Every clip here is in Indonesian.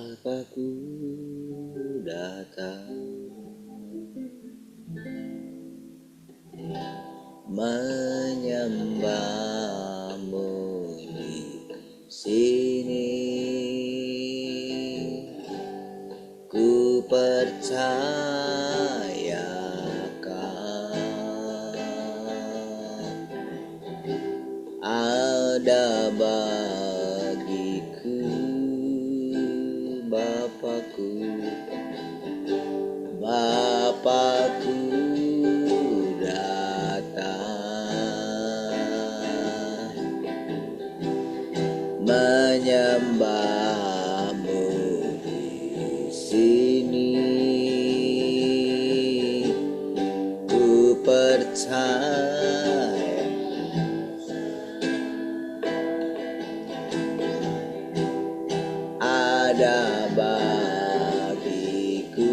Aku datang menyembahmu di sini. Ku percayakan ada bagiku Bapakku datang menyembahmu di sini. Ku percaya ada bagiku,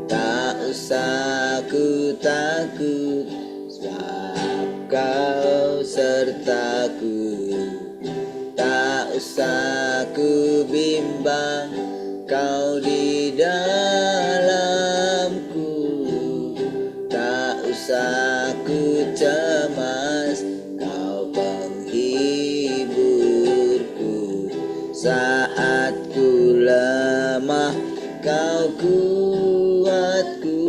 tak usah ku takut, sebab kau sertaku. Tak usah ku bimbang, kau di dalamku. Tak usah ku cemas, kau penghiburku. Saat ku lemah, kau kuatku.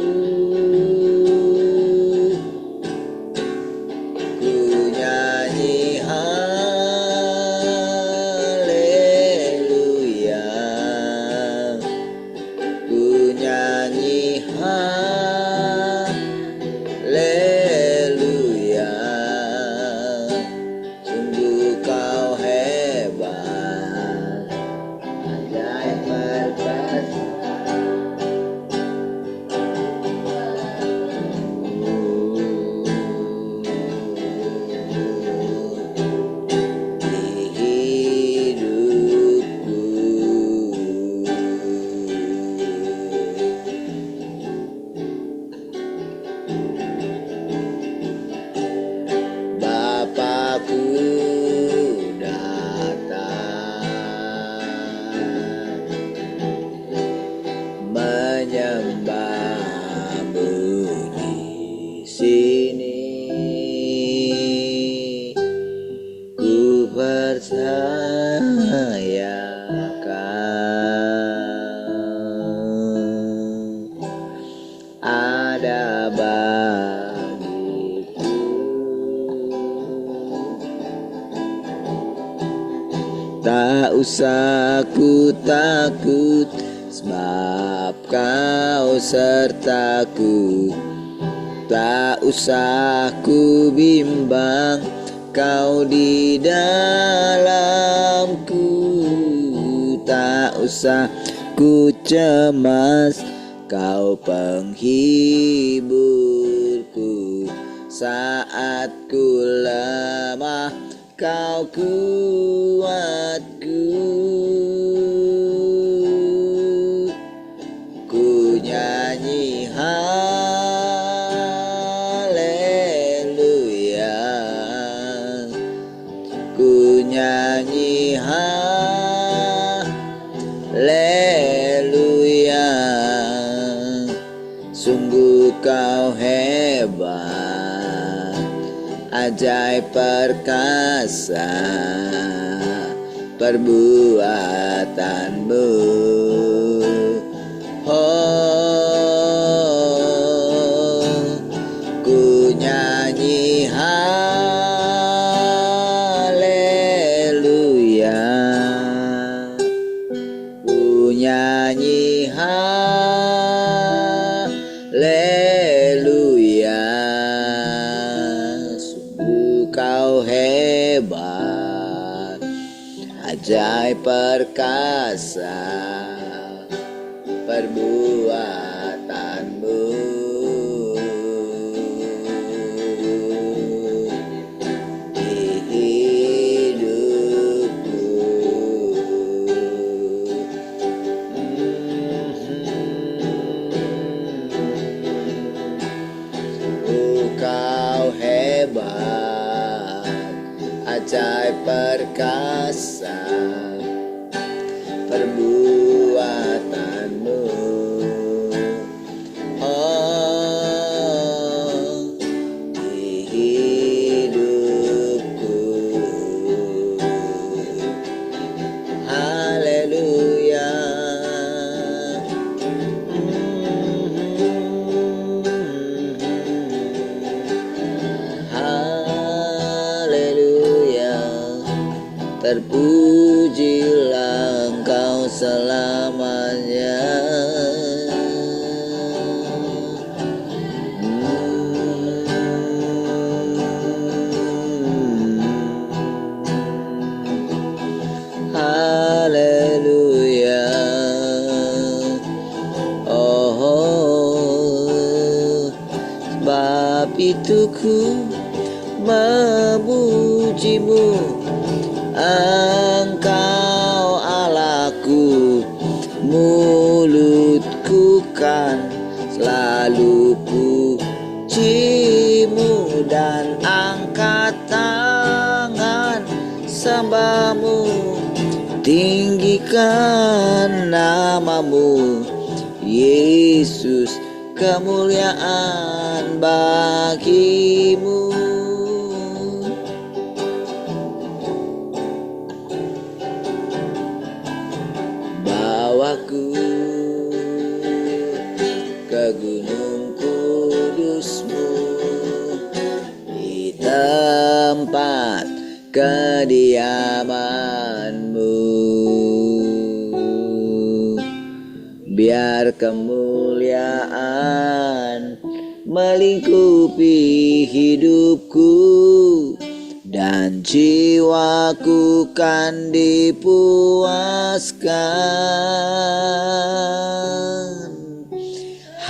Ku nyanyi haleluya, ku nyanyi haleluya. Sungguh kau hebat, ajaib perkasa. Bapakku datang menyembahmu di sini. Ku percayakan ada bagiku, tak usah ku takut, sebab kau sertaku. Tak usah ku bimbang, kau di dalamku. Tak usah ku cemas, kau penghiburku. Saat ku lemah, kau kuatku. Ku nyanyi haleluya, ku nyanyi haleluya. Sungguh kau hebat, ajaib perkasa perbuatanmu. Oh, ku nyanyi haleluya, ku nyanyi haleluya. Sungguh kau hebat, ajaib perkasa perbuatanmu. Di hidupku, kau hebat, ajaib perkasa perbuatanmu. Oh, di hidupku. Haleluya. Haleluya. Terpujilah Engkau selamanya. Haleluya. Oh, sebab itu ku memujimu, Engkau Allahku. Mulutku kan selalu pujimu dan angkat tangan sembahmu. Tinggikan namamu, Yesus, kemuliaan bagimu. Bawaku ke gunung kudus-Mu, di tempat kediaman-Mu. Biar kemuliaan melingkupi hidupku, dan jiwaku kan dipuaskan.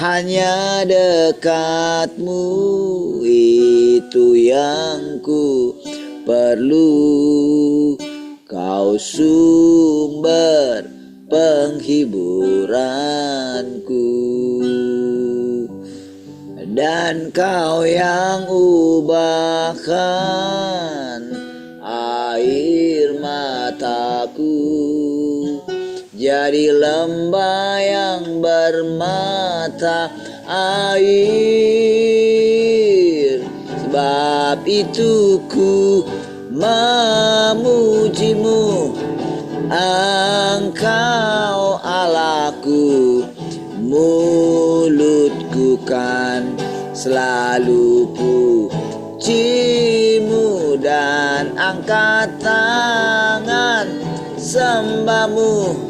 Hanya dekat-Mu itu yang ku perlu, Kau sumber penghiburanku, dan Kau yang ubahkan air mataku jadi lembah yang bermata air. Sebab itu ku memujimu, Engkau Allahku. Mulutku kan selalu pujimu dan angkat tangan sembahmu.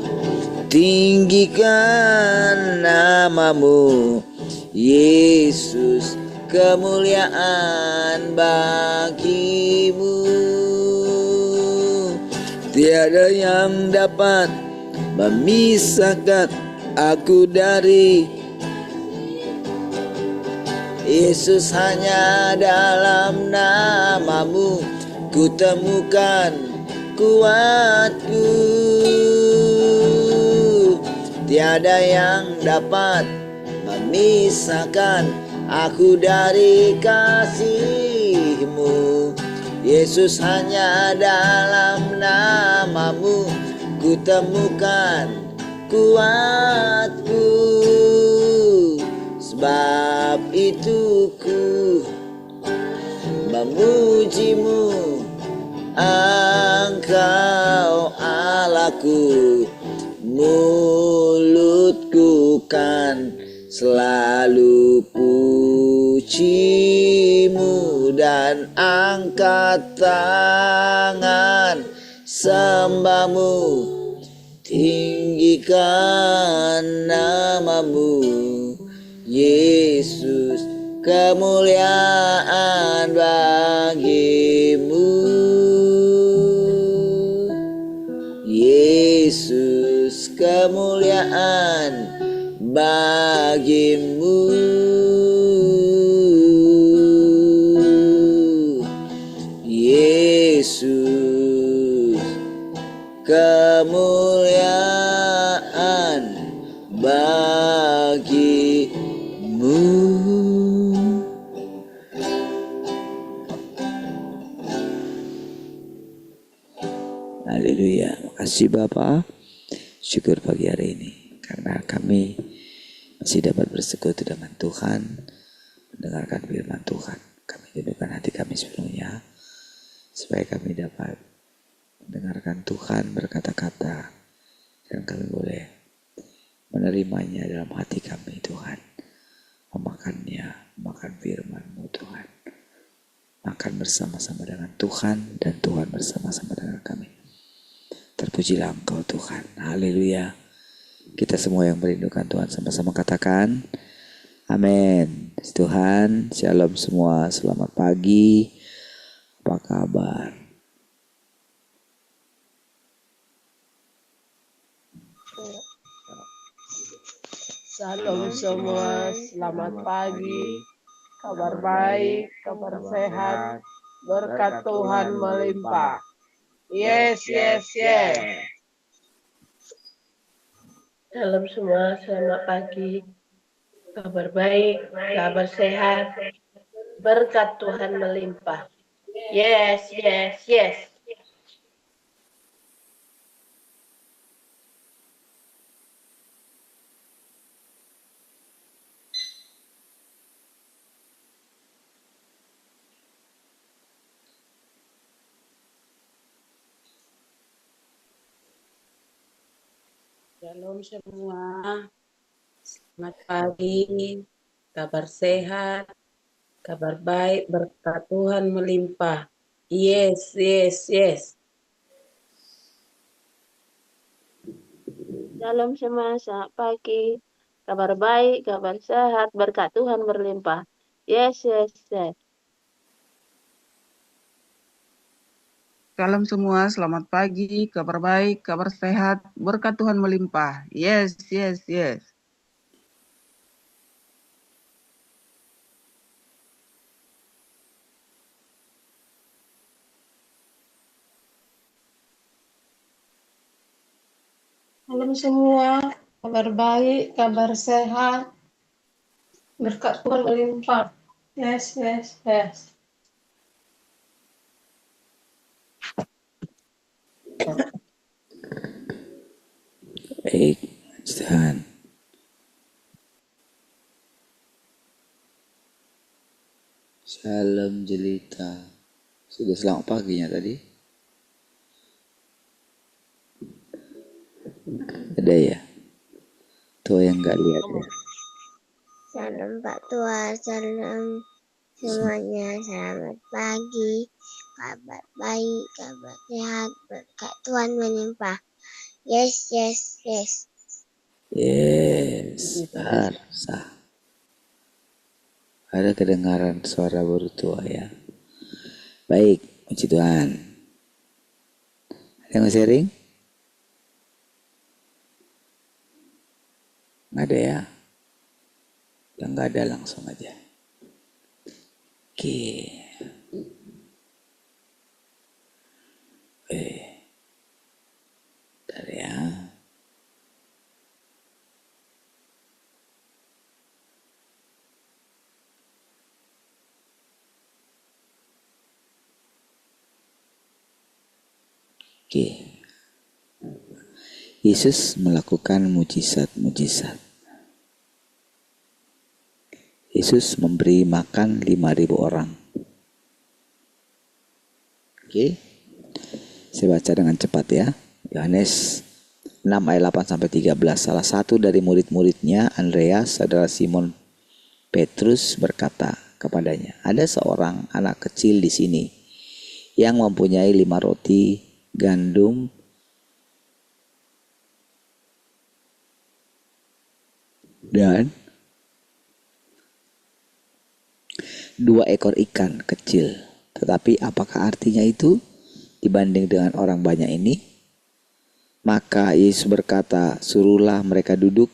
Tinggikan namamu, Yesus, kemuliaan bagimu. Tiada yang dapat memisahkan aku dari Yesus. Hanya dalam namamu ku temukan kuatku. Tiada yang dapat memisahkan aku dari kasih-Mu. Yesus, hanya dalam namamu ku temukan kuatku. Sebab itu ku memujimu, Engkau Allahku. Mulutku kan selalu pujimu dan angkat tangan sembahmu. Tinggikan namamu, Yesus, kemuliaan bagimu. Yesus, kemuliaan bagimu. Yesus, kemuliaan bagimu. Haleluya. Makasih Bapa. Syukur pagi hari ini karena kami masih dapat bersekutu dengan Tuhan, mendengarkan firman Tuhan. Kami tundukkan hati kami sepenuhnya supaya kami dapat mendengarkan Tuhan berkata-kata dan kami boleh menerimanya dalam hati kami Tuhan. Makan firman-Mu Tuhan. Makan bersama-sama dengan Tuhan dan Tuhan bersama-sama dengan kami. Terpujilah Engkau Tuhan. Haleluya. Kita semua yang merindukan Tuhan sama-sama katakan amin. Tuhan, shalom semua. Selamat pagi. Apa kabar? Shalom semua, selamat pagi. Kabar baik, kabar sehat, berkat Tuhan melimpah. Yes, yes, yes. Shalom semua, selamat pagi. Kabar baik, kabar sehat, berkat Tuhan melimpah. Yes, yes, yes. Shalom semua, selamat pagi, kabar sehat, kabar baik, berkat Tuhan melimpah. Yes, yes, yes. Shalom semua, selamat pagi. Kabar baik, kabar sehat, berkat Tuhan berlimpah. Yes, yes, yes. Salam semua, selamat pagi, kabar baik, kabar sehat, berkat Tuhan melimpah. Yes, yes, yes. Shalom semua, kabar baik, kabar sehat, berkat Tuhan melimpah. Yes, yes, yes. Baik, Tuhan. Shalom Jelita. Sudah selamat paginya tadi? Ada ya? Tuh yang nggak lihat ya. Salam Pak Tua, salam semuanya, selamat pagi, kabar baik, kabar sehat, berkat Tuhan melimpah. Yes, yes, yes. Yes, sah. Ada kedengaran suara baru tua ya. Baik, puji Tuhan. Ada yang mau sharing? Nggak ada ya? Yang nggak ada langsung aja. Oke. Bentar ya. Oke. Yesus melakukan mujizat-mujizat. Yesus memberi makan 5.000 orang. Oke. Saya baca dengan cepat ya. Yohanes 6 ayat 8 sampai 13. Salah satu dari murid-muridnya, Andreas, saudara Simon Petrus, berkata kepadanya, "Ada seorang anak kecil di sini yang mempunyai 5 roti gandum dan 2 ekor ikan kecil. Tetapi apakah artinya itu dibanding dengan orang banyak ini?" Maka Yesus berkata, "Suruhlah mereka duduk.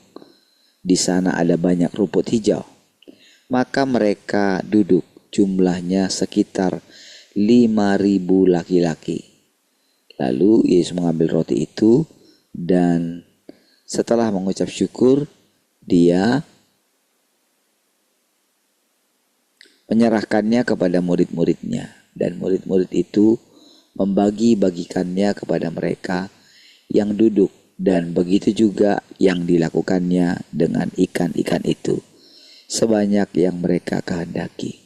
Di sana ada banyak rumput hijau." Maka mereka duduk, jumlahnya sekitar 5.000 laki-laki. Lalu Yesus mengambil roti itu dan setelah mengucap syukur, dia menyerahkannya kepada murid-muridnya, dan murid-murid itu membagi-bagikannya kepada mereka yang duduk, dan begitu juga yang dilakukannya dengan ikan-ikan itu, sebanyak yang mereka kehendaki.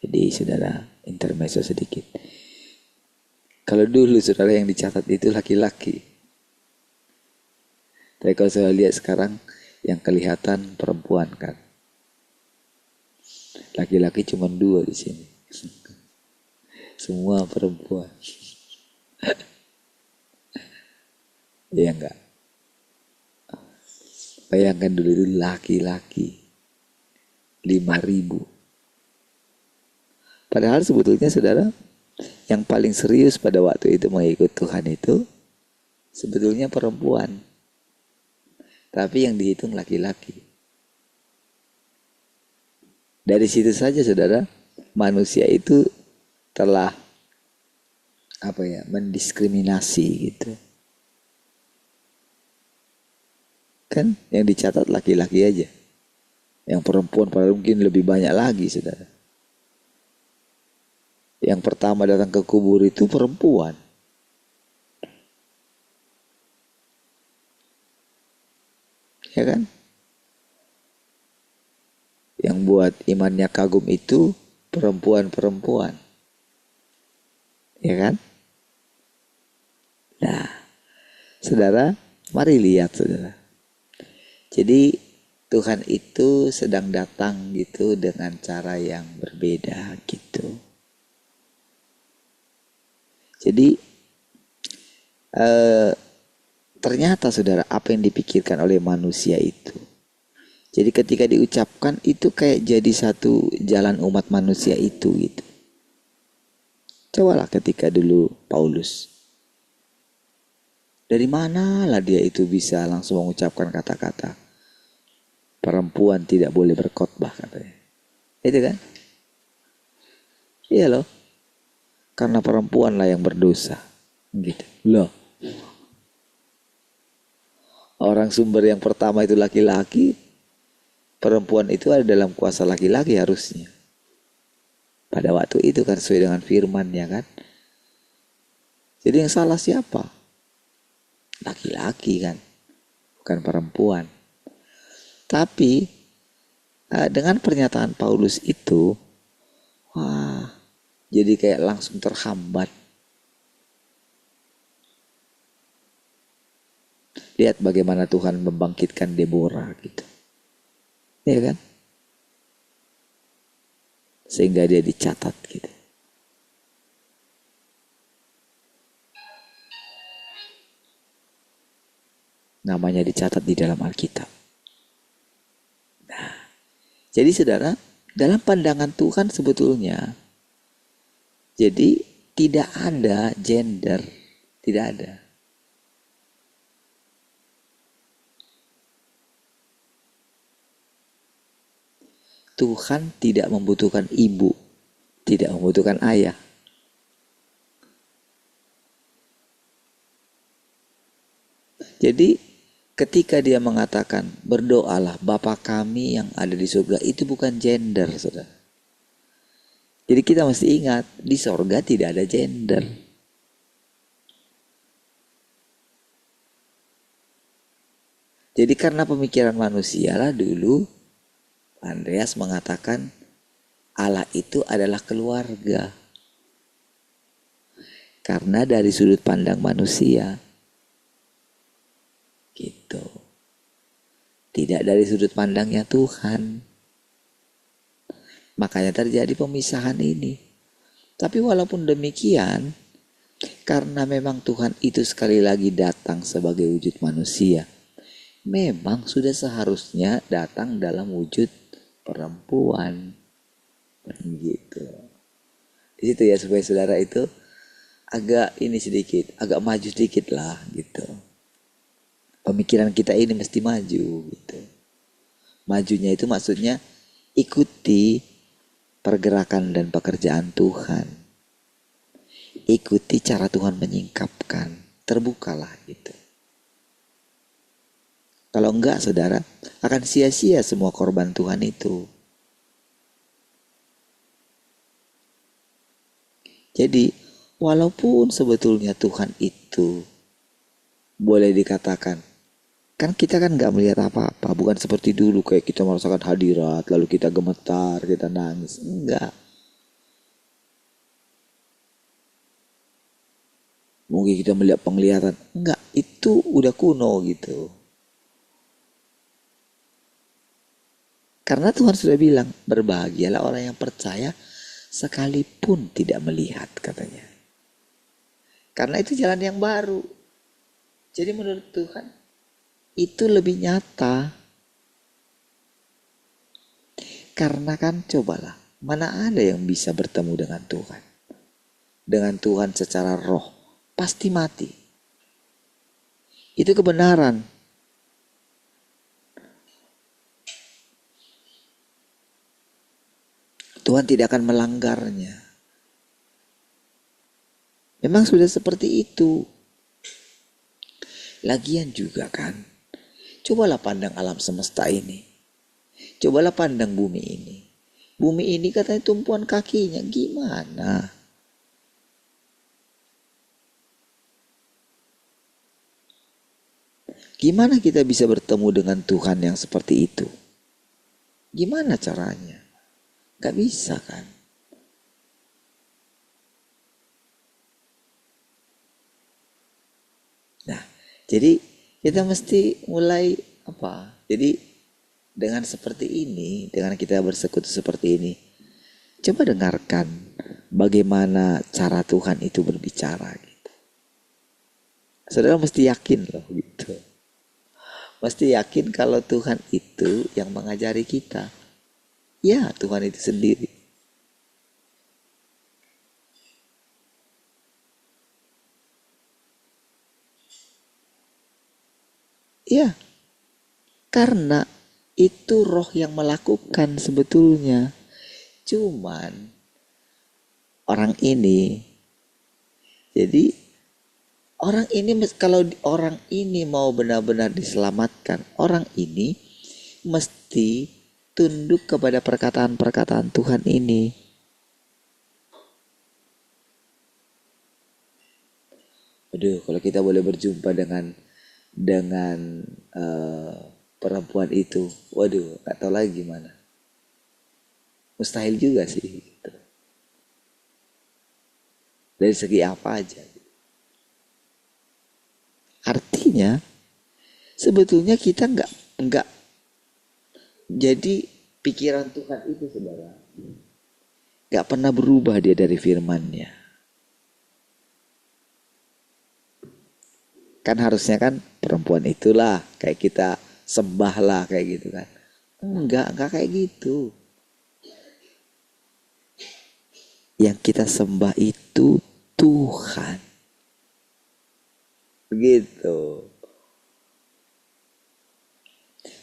Jadi saudara, intermezzo sedikit. Kalau dulu saudara yang dicatat itu laki-laki, tapi kalau saya lihat sekarang yang kelihatan perempuan kan. Laki-laki cuma 2 di sini. Semua perempuan. Iya enggak? Bayangkan dulu itu laki-laki 5.000. Padahal sebetulnya saudara, yang paling serius pada waktu itu mengikut Tuhan itu sebetulnya perempuan. Tapi yang dihitung laki-laki. Dari situ saja saudara, manusia itu telah mendiskriminasi gitu. Kan yang dicatat laki-laki aja. Yang perempuan padahal mungkin lebih banyak lagi saudara. Yang pertama datang ke kubur itu perempuan. Ya kan? Yang buat imannya kagum itu perempuan-perempuan. Ya kan? Nah, saudara, mari lihat saudara. Jadi Tuhan itu sedang datang gitu dengan cara yang berbeda gitu. Jadi ternyata saudara, apa yang dipikirkan oleh manusia itu, jadi ketika diucapkan itu kayak jadi satu jalan umat manusia itu gitu. Cobalah ketika dulu Paulus, dari manalah dia itu bisa langsung mengucapkan kata-kata perempuan tidak boleh berkhotbah katanya. Itu kan? Iya loh. Karena perempuanlah yang berdosa. Gitu. Loh. Orang sumber yang pertama itu laki-laki, perempuan itu ada dalam kuasa laki-laki harusnya. Pada waktu itu kan sesuai dengan firman ya kan. Jadi yang salah siapa? Laki-laki kan, bukan perempuan. Tapi dengan pernyataan Paulus itu, jadi kayak langsung terhambat. Lihat bagaimana Tuhan membangkitkan Deborah gitu. Ya kan? Sehingga dia dicatat gitu. Namanya dicatat di dalam Alkitab. Nah, jadi saudara, dalam pandangan Tuhan sebetulnya, jadi tidak ada gender, tidak ada. Tuhan tidak membutuhkan ibu, tidak membutuhkan ayah. Jadi ketika dia mengatakan berdoalah Bapa kami yang ada di surga, itu bukan gender saudara. Jadi kita mesti ingat, di sorga tidak ada gender. Jadi karena pemikiran manusia lah dulu, Andreas mengatakan Allah itu adalah keluarga. Karena dari sudut pandang manusia. Gitu. Tidak dari sudut pandangnya Tuhan. Makanya terjadi pemisahan ini. Tapi walaupun demikian, karena memang Tuhan itu sekali lagi datang sebagai wujud manusia, memang sudah seharusnya datang dalam wujud perempuan. Gitu. Di situ ya, supaya saudara itu agak ini sedikit, agak maju sedikit lah gitu. Pemikiran kita ini mesti maju gitu. Majunya itu maksudnya ikuti pergerakan dan pekerjaan Tuhan. Ikuti cara Tuhan menyingkapkan. Terbukalah gitu. Kalau enggak saudara, akan sia-sia semua korban Tuhan itu. Jadi walaupun sebetulnya Tuhan itu boleh dikatakan, kan kita kan nggak melihat apa-apa, bukan seperti dulu kayak kita merasakan hadirat, lalu kita gemetar, kita nangis, enggak. Mungkin kita melihat penglihatan, enggak, itu udah kuno gitu. Karena Tuhan sudah bilang, berbahagialah orang yang percaya sekalipun tidak melihat, katanya. Karena itu jalan yang baru. Jadi menurut Tuhan, itu lebih nyata. Karena kan cobalah, mana ada yang bisa bertemu dengan Tuhan. Dengan Tuhan secara roh, pasti mati. Itu kebenaran. Tuhan tidak akan melanggarnya. Memang sudah seperti itu. Lagian juga kan, cobalah pandang alam semesta ini. Cobalah pandang bumi ini. Bumi ini katanya tumpuan kakinya, gimana? Gimana kita bisa bertemu dengan Tuhan yang seperti itu? Gimana caranya? Gak bisa kan? Nah, jadi kita mesti mulai apa? Jadi dengan seperti ini, dengan kita bersekutu seperti ini, coba dengarkan bagaimana cara Tuhan itu berbicara gitu. Saudara mesti yakin loh gitu. Mesti yakin kalau Tuhan itu yang mengajari kita. Ya, Tuhan itu sendiri. Ya, karena itu roh yang melakukan sebetulnya. Cuman orang ini, jadi orang ini kalau orang ini mau benar-benar diselamatkan, orang ini mesti tunduk kepada perkataan-perkataan Tuhan ini. Aduh, kalau kita boleh berjumpa dengan perempuan itu, waduh, gak tahu lagi gimana. Mustahil juga sih. Gitu. Dari segi apa aja. Artinya, sebetulnya kita nggak jadi pikiran Tuhan itu, saudara. Nggak pernah berubah dia dari firman-Nya. Kan harusnya kan perempuan itulah kayak kita sembahlah kayak gitu kan. Enggak kayak gitu. Yang kita sembah itu Tuhan. Begitu.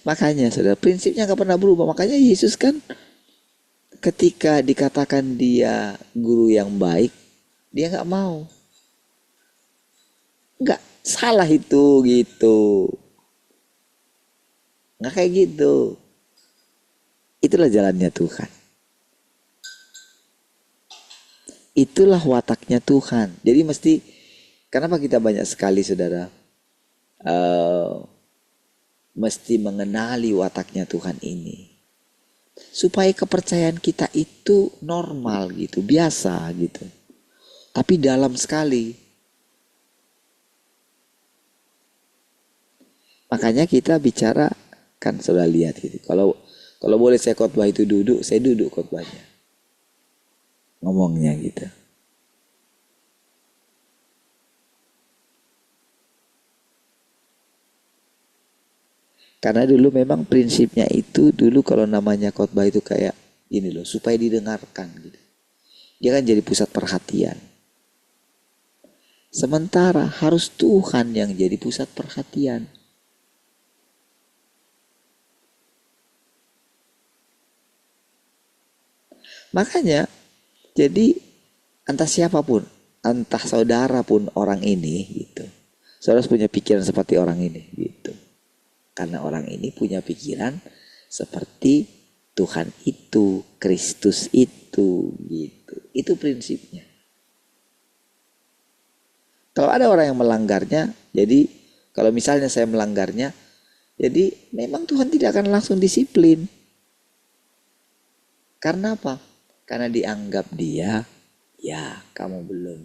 Makanya saudara, prinsipnya gak pernah berubah. Makanya Yesus kan ketika dikatakan dia guru yang baik, dia gak mau. Enggak, salah itu gitu. Nggak kayak gitu. Itulah jalannya Tuhan. Itulah wataknya Tuhan. Jadi mesti, kenapa kita banyak sekali saudara mesti mengenali wataknya Tuhan ini. Supaya kepercayaan kita itu normal gitu, biasa gitu. Tapi dalam sekali. Makanya kita bicara, kan sudah lihat gitu. Kalau boleh saya khotbah itu duduk, saya duduk khotbahnya. Ngomongnya gitu. Karena dulu memang prinsipnya itu, dulu kalau namanya khotbah itu kayak ini loh, supaya didengarkan gitu. Dia kan jadi pusat perhatian. Sementara harus Tuhan yang jadi pusat perhatian. Makanya, jadi entah siapapun, entah saudara pun orang ini gitu. Saudara harus punya pikiran seperti orang ini gitu. Karena orang ini punya pikiran seperti Tuhan itu, Kristus itu gitu. Itu prinsipnya. Kalau ada orang yang melanggarnya, jadi kalau misalnya saya melanggarnya, jadi memang Tuhan tidak akan langsung disiplin. Karena apa? Karena dianggap dia, ya kamu belum.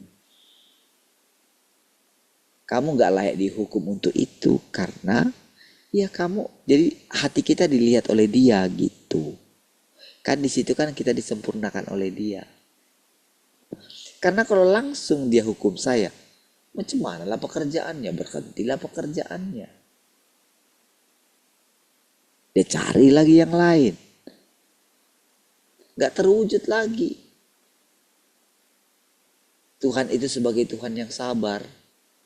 Kamu gak layak dihukum untuk itu karena ya kamu, jadi hati kita dilihat oleh dia gitu. Kan di situ kan kita disempurnakan oleh dia. Karena kalau langsung dia hukum saya, macam mana lah pekerjaannya, berhentilah pekerjaannya. Dia cari lagi yang lain. Gak terwujud lagi. Tuhan itu sebagai Tuhan yang sabar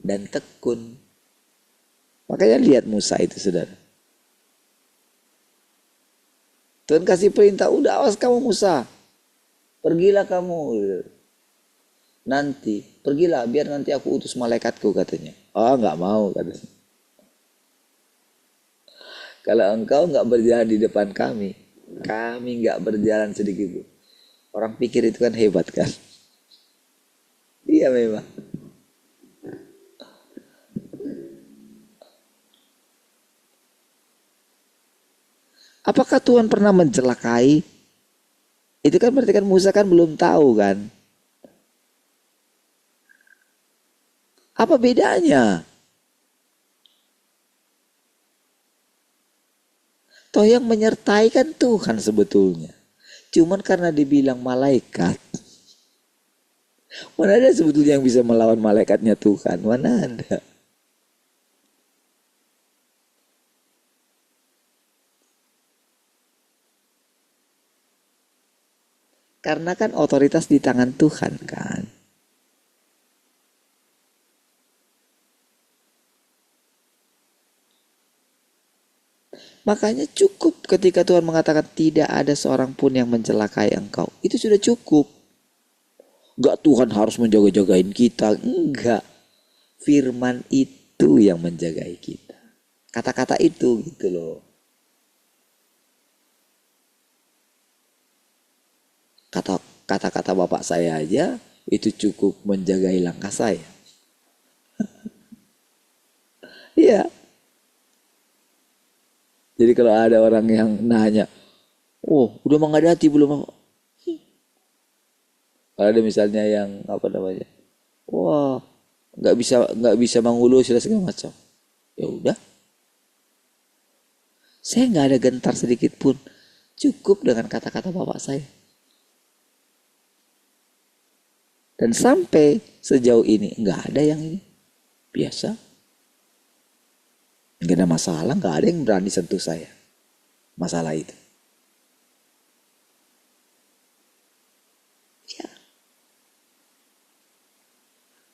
dan tekun. Makanya lihat Musa itu, saudara. Tuhan kasih perintah, udah awas kamu Musa. Pergilah kamu. Nanti, pergilah biar nanti aku utus malaikatku katanya. Oh nggak mau katanya. Kalau engkau nggak berjalan di depan kami nggak berjalan sedikit pun. Orang pikir itu kan hebat kan? Iya memang. Apakah Tuhan pernah mencelakai? Itu kan berarti kan Musa kan belum tahu kan? Apa bedanya? Toh yang menyertai kan Tuhan sebetulnya. Cuman karena dibilang malaikat. Mana ada sebetulnya yang bisa melawan malaikatnya Tuhan? Mana ada? Karena kan otoritas di tangan Tuhan kan. Makanya cukup ketika Tuhan mengatakan tidak ada seorang pun yang mencelakai engkau. Itu sudah cukup. Enggak Tuhan harus menjaga-jagain kita. Enggak. Firman itu yang menjagai kita. Kata-kata itu gitu loh. Kata-kata bapak saya aja itu cukup menjagai langkah saya. Iya. Jadi kalau ada orang yang nanya, oh udah menghadati belum? Kalau ada misalnya yang apa namanya, wah nggak bisa mengulus segala macam, ya udah, saya nggak ada gentar sedikit pun, cukup dengan kata-kata bapak saya. Dan sampai sejauh ini nggak ada yang ini biasa. Gak ada masalah, gak ada yang berani sentuh saya. Masalah itu. Ya.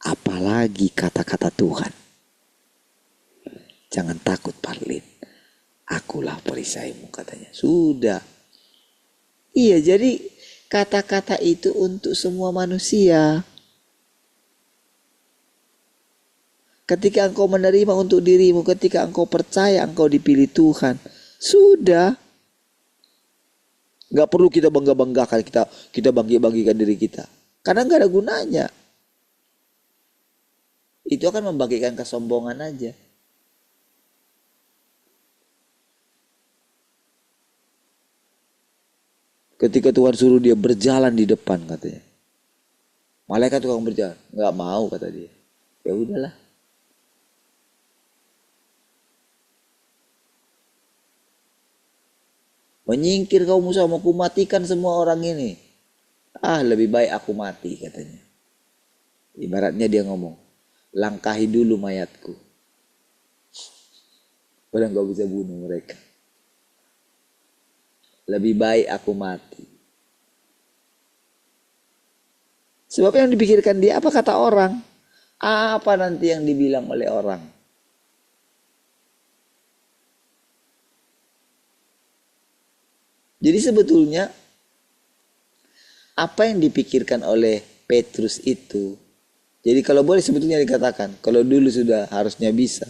Apalagi kata-kata Tuhan. Jangan takut Parlin. Akulah perisaimu katanya. Sudah. Iya jadi kata-kata itu untuk semua manusia. Ketika engkau menerima untuk dirimu, ketika engkau percaya engkau dipilih Tuhan, sudah. Gak perlu kita bangga-banggakan, kita bangga-banggakan diri kita. Karena gak ada gunanya. Itu akan membagikan kesombongan aja. Ketika Tuhan suruh dia berjalan di depan katanya. Malaikat tukang berjalan, gak mau kata dia. Ya udahlah. Menyingkir kau Musa, mau ku matikan semua orang ini. Lebih baik aku mati katanya. Ibaratnya dia ngomong, langkahi dulu mayatku. Padahal kau bisa bunuh mereka. Lebih baik aku mati. Sebab yang dipikirkan dia, apa kata orang? Apa nanti yang dibilang oleh orang? Jadi sebetulnya apa yang dipikirkan oleh Petrus itu, jadi kalau boleh sebetulnya dikatakan, kalau dulu sudah harusnya bisa,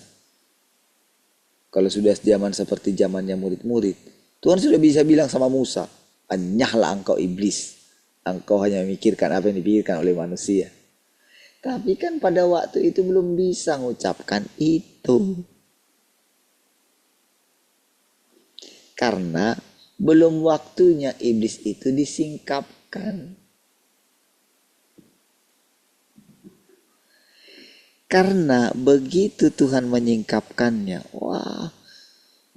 kalau sudah zaman seperti zamannya murid-murid, Tuhan sudah bisa bilang sama Musa, anyahlah engkau iblis, engkau hanya memikirkan apa yang dipikirkan oleh manusia. Tapi kan pada waktu itu belum bisa mengucapkan itu. Karena belum waktunya iblis itu disingkapkan. Karena begitu Tuhan menyingkapkannya, wah,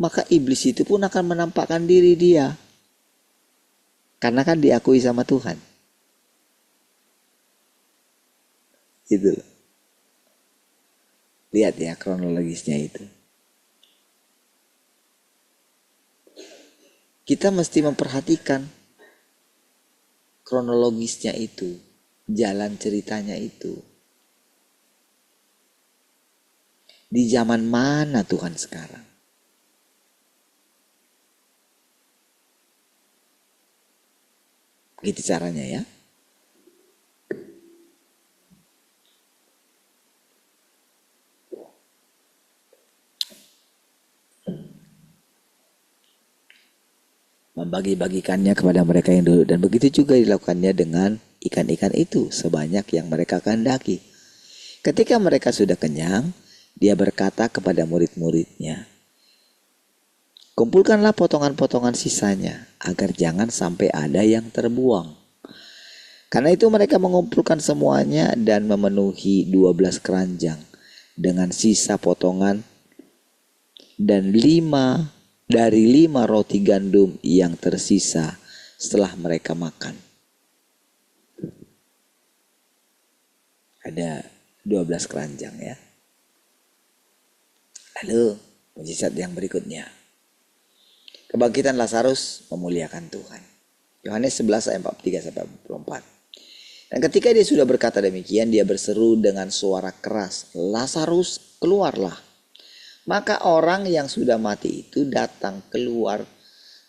maka iblis itu pun akan menampakkan diri dia. Karena kan diakui sama Tuhan. Itu. Lihat ya kronologisnya itu. Kita mesti memperhatikan kronologisnya itu, jalan ceritanya itu. Di zaman mana Tuhan sekarang? Gitu caranya ya. Membagi-bagikannya kepada mereka yang dulu, dan begitu juga dilakukannya dengan ikan-ikan itu sebanyak yang mereka kehendaki. Ketika mereka sudah kenyang, dia berkata kepada murid-muridnya, kumpulkanlah potongan-potongan sisanya agar jangan sampai ada yang terbuang. Karena itu mereka mengumpulkan semuanya dan memenuhi 12 keranjang dengan sisa potongan dan 5 roti gandum yang tersisa setelah mereka makan. Ada 12 keranjang ya. Lalu mujizat yang berikutnya. Kebangkitan Lazarus memuliakan Tuhan. Yohanes 11 ayat 43 sampai 44. Dan ketika dia sudah berkata demikian, dia berseru dengan suara keras, Lazarus, keluarlah. Maka orang yang sudah mati itu datang keluar,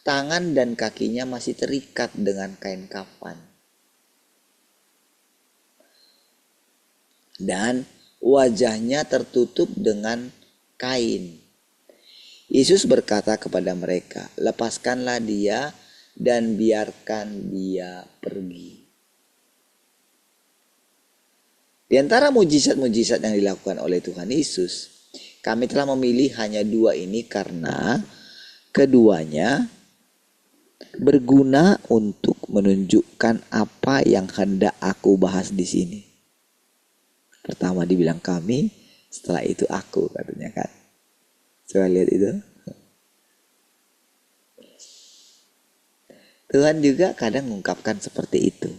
tangan dan kakinya masih terikat dengan kain kafan. Dan wajahnya tertutup dengan kain. Yesus berkata kepada mereka, lepaskanlah dia dan biarkan dia pergi. Di antara mujizat-mujizat yang dilakukan oleh Tuhan Yesus, kami telah memilih hanya 2 ini karena keduanya berguna untuk menunjukkan apa yang hendak aku bahas di sini. Pertama dibilang kami, setelah itu aku, katanya kan. Coba lihat itu. Tuhan juga kadang mengungkapkan seperti itu.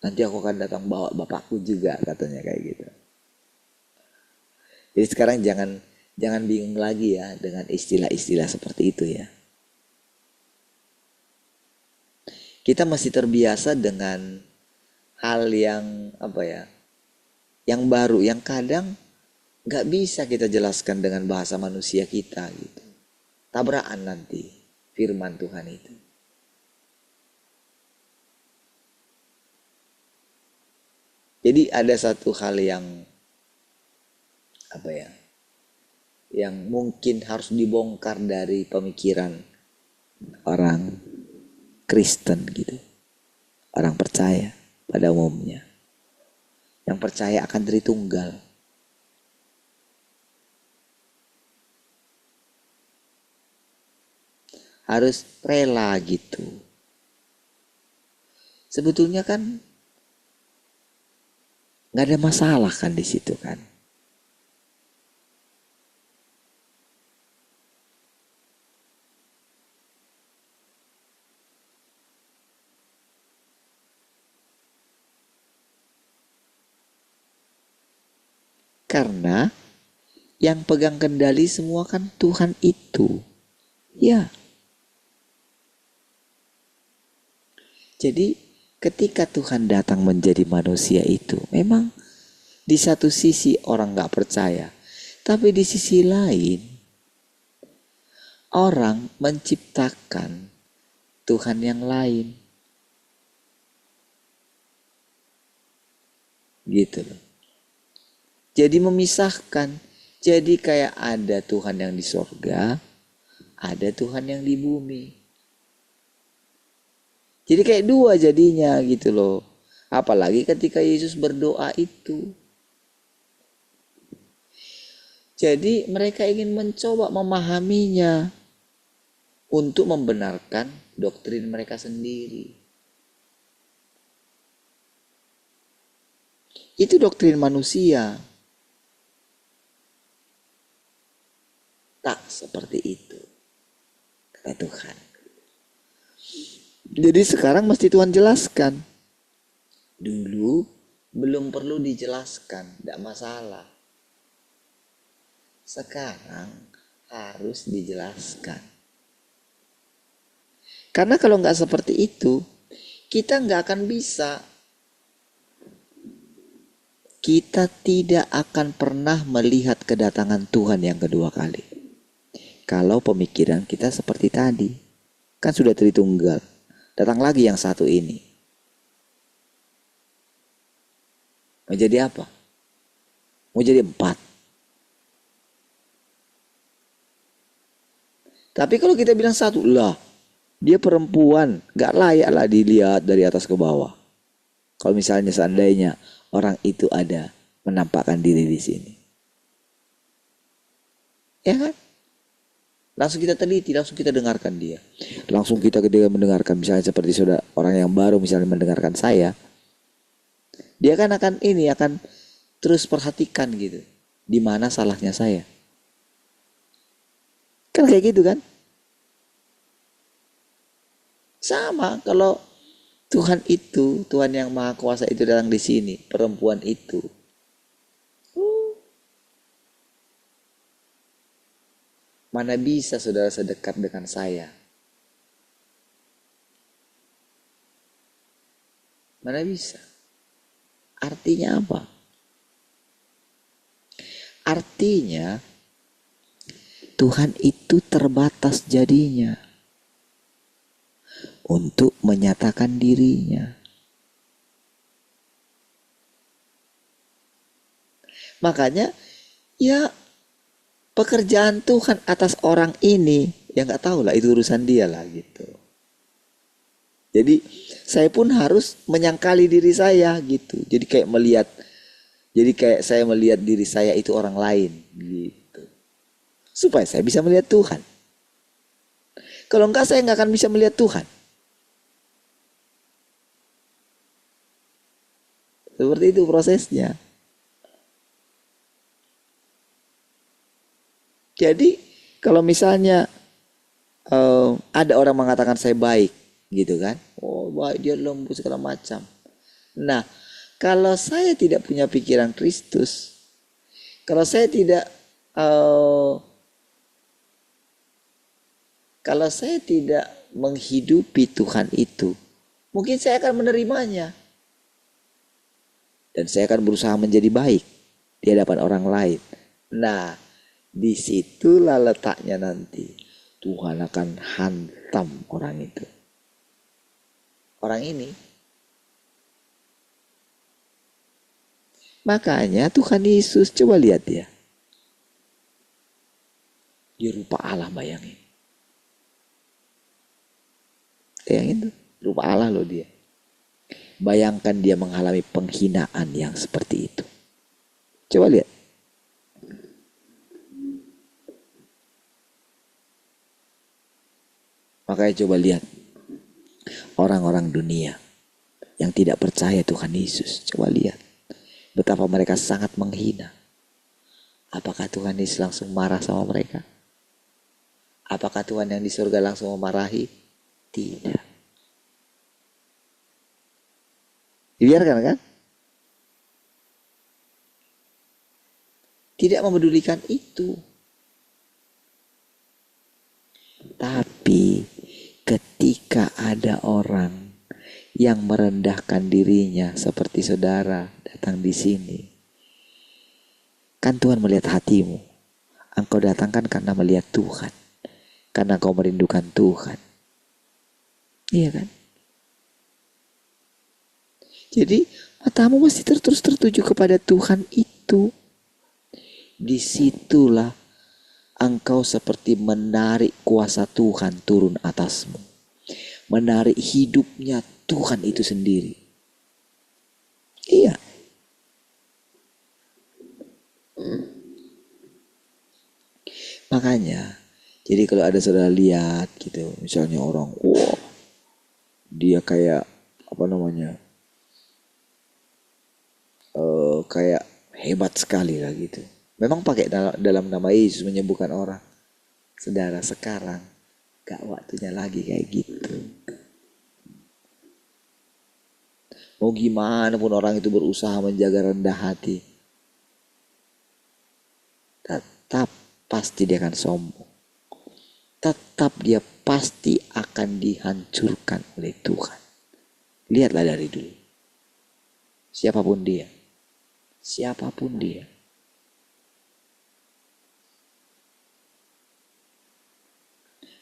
Nanti aku akan datang bawa Bapakku juga, katanya kayak gitu. Jadi sekarang jangan bingung lagi ya dengan istilah-istilah seperti itu ya. Kita masih terbiasa dengan hal yang yang baru, yang kadang nggak bisa kita jelaskan dengan bahasa manusia kita gitu. Tabrakan nanti firman Tuhan itu. Jadi ada satu hal yang yang mungkin harus dibongkar dari pemikiran orang Kristen gitu, orang percaya pada umumnya, yang percaya akan Tritunggal. Harus rela gitu. Sebetulnya kan nggak ada masalah kan di situ kan. Karena yang pegang kendali semua kan Tuhan itu. Ya. Jadi ketika Tuhan datang menjadi manusia itu, memang di satu sisi orang gak percaya. Tapi di sisi lain, orang menciptakan Tuhan yang lain. Gitu loh. Jadi memisahkan. Jadi kayak ada Tuhan yang di sorga, ada Tuhan yang di bumi. Jadi kayak 2 jadinya gitu loh. Apalagi ketika Yesus berdoa itu. Jadi mereka ingin mencoba memahaminya untuk membenarkan doktrin mereka sendiri. Itu doktrin manusia. Tak seperti itu, kata Tuhan. Jadi sekarang mesti Tuhan jelaskan. Dulu belum perlu dijelaskan, tidak masalah. Sekarang harus dijelaskan. Karena kalau nggak seperti itu, kita nggak akan bisa. Kita tidak akan pernah melihat kedatangan Tuhan yang kedua kali. Kalau pemikiran kita seperti tadi, kan sudah Tritunggal. Datang lagi yang satu ini. Mau jadi apa? Mau jadi 4. Tapi kalau kita bilang satu, lah dia perempuan, gak layak lah dilihat dari atas ke bawah. Kalau misalnya seandainya orang itu ada menampakkan diri di sini, ya kan? Langsung kita teliti, langsung kita dengarkan dia. Langsung kita ketika mendengarkan, misalnya seperti saudara orang yang baru misalnya mendengarkan saya, dia kan akan terus perhatikan gitu, di mana salahnya saya. Kan kayak gitu kan? Sama kalau Tuhan itu, Tuhan yang Maha Kuasa itu datang di sini, perempuan itu. Mana bisa saudara sedekat dengan saya? Mana bisa? Artinya apa? Artinya Tuhan itu terbatas jadinya untuk menyatakan dirinya. Makanya ya pekerjaan Tuhan atas orang ini, ya nggak tahu lah, itu urusan dia lah gitu. Jadi saya pun harus menyangkali diri saya gitu. Jadi kayak saya melihat diri saya itu orang lain gitu. Supaya saya bisa melihat Tuhan. Kalau enggak saya nggak akan bisa melihat Tuhan. Seperti itu prosesnya. Jadi kalau misalnya ada orang mengatakan saya baik gitu kan, oh baik, dia lembut segala macam. Nah kalau saya tidak punya pikiran Kristus, kalau saya tidak menghidupi Tuhan itu, mungkin saya akan menerimanya dan saya akan berusaha menjadi baik di hadapan orang lain. Nah disitulah letaknya nanti Tuhan akan hantam orang itu, orang ini. Makanya Tuhan Yesus, coba lihat dia rupa Allah, bayangin tuh, rupa Allah loh dia. Bayangkan dia mengalami penghinaan yang seperti itu. Coba lihat. Makanya coba lihat orang-orang dunia yang tidak percaya Tuhan Yesus. Coba lihat betapa mereka sangat menghina. Apakah Tuhan Yesus langsung marah sama mereka? Apakah Tuhan yang di surga langsung memarahi? Tidak. Dibiarkan kan? Tidak memedulikan itu. Tapi ketika ada orang yang merendahkan dirinya seperti saudara datang di sini, kan Tuhan melihat hatimu. Engkau datangkan karena melihat Tuhan, karena kau merindukan Tuhan. Iya kan? Jadi matamu mesti terus tertuju kepada Tuhan itu. Disitulah engkau seperti menarik kuasa Tuhan turun atasmu. Menarik hidupnya Tuhan itu sendiri. Iya. Makanya, jadi kalau ada saudara lihat gitu, misalnya orang, wah, dia kayak apa namanya, kayak hebat sekali lah gitu. Memang pakai dalam nama Yesus menyembuhkan orang. Saudara, sekarang gak waktunya lagi kayak gitu. Mau gimana pun orang itu berusaha menjaga rendah hati, tetap pasti dia akan sombong. Tetap dia pasti akan dihancurkan oleh Tuhan. Lihatlah dari dulu. Siapapun dia. Siapapun dia.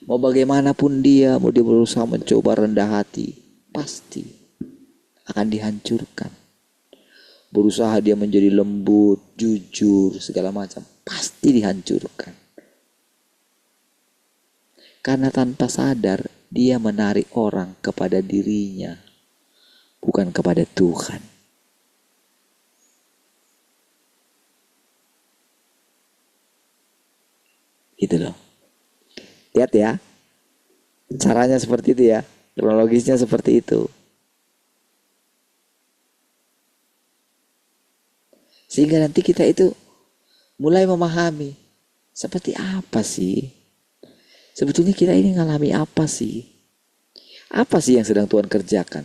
Mau bagaimanapun dia, mau dia berusaha mencoba rendah hati, pasti akan dihancurkan. Berusaha dia menjadi lembut, jujur, segala macam, pasti dihancurkan. Karena tanpa sadar dia menarik orang kepada dirinya, bukan kepada Tuhan. Gitu loh. Lihat ya, caranya seperti itu ya, kronologisnya seperti itu. Sehingga nanti kita itu mulai memahami seperti apa sih sebetulnya kita ini ngalami apa sih? Apa sih yang sedang Tuhan kerjakan?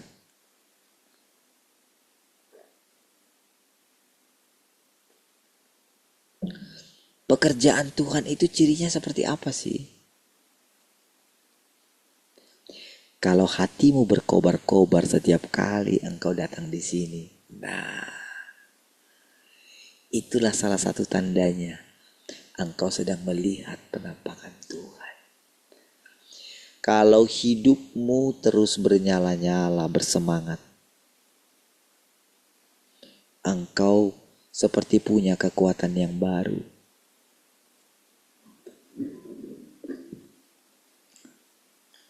Pekerjaan Tuhan itu cirinya seperti apa sih? Kalau hatimu berkobar-kobar setiap kali engkau datang di sini, nah, itulah salah satu tandanya engkau sedang melihat penampakan Tuhan. Kalau hidupmu terus bernyala-nyala, bersemangat, engkau seperti punya kekuatan yang baru.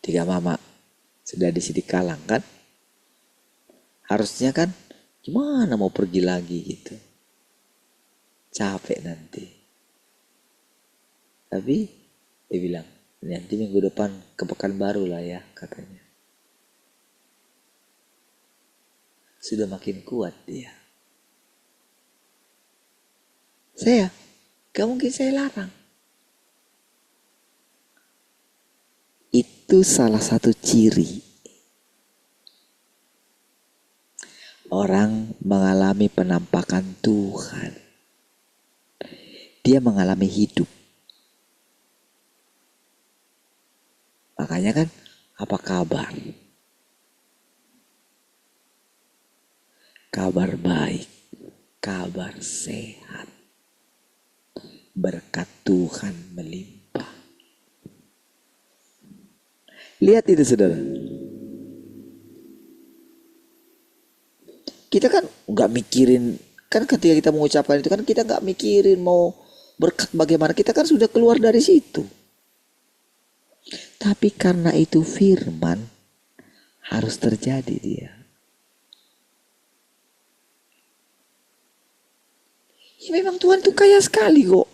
Tiga mama sudah di sini kalang kan? Harusnya kan gimana mau pergi lagi gitu. Capek nanti. Tapi dia bilang, nanti minggu depan ke Pekanbaru lah ya katanya. Sudah makin kuat dia. Saya, gak mungkin saya larang. Itu salah satu ciri orang mengalami penampakan Tuhan. Dia mengalami hidup. Makanya kan, apa kabar? Kabar baik, kabar sehat. Berkat Tuhan melimpah. Lihat itu saudara. Kita kan nggak mikirin, kan ketika kita mengucapkan itu kan kita nggak mikirin mau berkat bagaimana, kita kan sudah keluar dari situ. Tapi karena itu firman harus terjadi dia. Ya memang Tuhan tuh kaya sekali kok.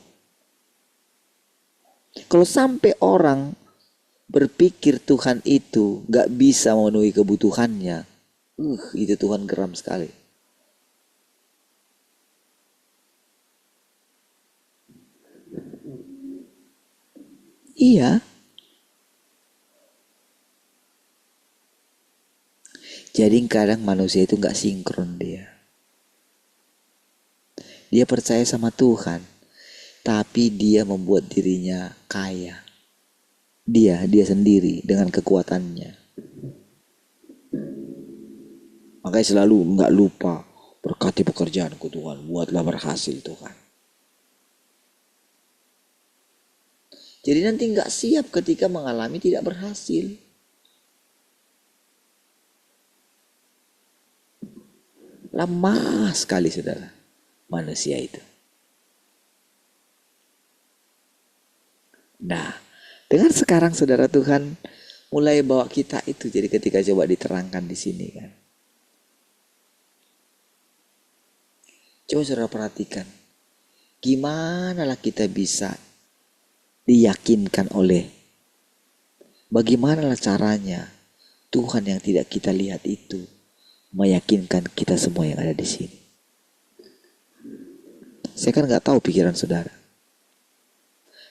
Kalau sampai orang berpikir Tuhan itu gak bisa memenuhi kebutuhannya, itu Tuhan geram sekali. Iya. Jadi kadang manusia itu gak sinkron dia. Dia percaya sama Tuhan, tapi dia membuat dirinya kaya. Dia sendiri dengan kekuatannya. Makanya selalu gak lupa, berkati pekerjaanku Tuhan, buatlah berhasil Tuhan. Jadi nanti gak siap ketika mengalami tidak berhasil. Lemah sekali saudara, manusia itu. Nah, dengan sekarang saudara Tuhan mulai bawa kita itu, jadi ketika coba diterangkan di sini kan. Coba saudara perhatikan, gimana lah kita bisa diyakinkan oleh, bagaimana caranya Tuhan yang tidak kita lihat itu meyakinkan kita semua yang ada di sini. Saya kan nggak tahu pikiran saudara.